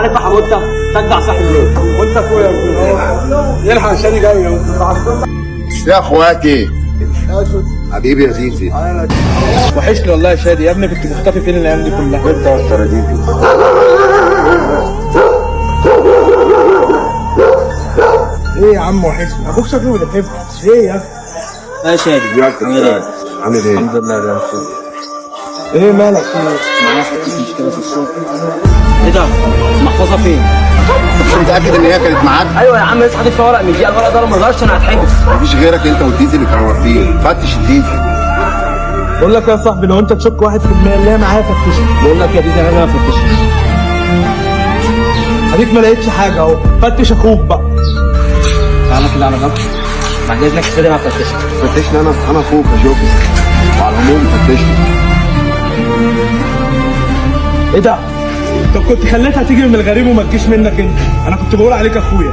عارف يا حموده تجدع صاحب الليل وانت اخويا يلحق شادي جاي يا اخواتي حبيبي يا زيزي. وحشني والله يا شادي يا ابني، كنت مختفي فين الايام دي كلها؟ انت والتراديفي. ايه يا عم وحشني، ابوك شكله بيحبك. ايه يا اخي؟ يا شادي عامل ايه؟ الحمد لله يا رب. ايه مالك؟ معايا حته مشكله في الشغل. ايه ده؟ المحفظه فين؟ مش متاكد ان هي كانت معاك؟ ايوه يا عم، لسه حاطط فيها ورق من دي، الورق ده لو ما ظهرش انا هتحبس. مفيش غيرك انت والديزي اللي كانوا واقفين. فتش الديزي. بقول لك يا صاحبي لو انت تشك 1% اللي هي معايا فتشها. بقول لك يا ديزي انا ما فتشتش. اديك ما لقيتش حاجه اهو، فتش اخوك بقى. تعالى كده على جنب. بعد اذنك يا شادي هفتشك. فتشني انا اخوك يا جوكس. وعلى العموم فتشني. ايه ده؟ طب كنت خليتها تيجي من الغريب وما تجيش منك انت، انا كنت بقول عليك اخويا.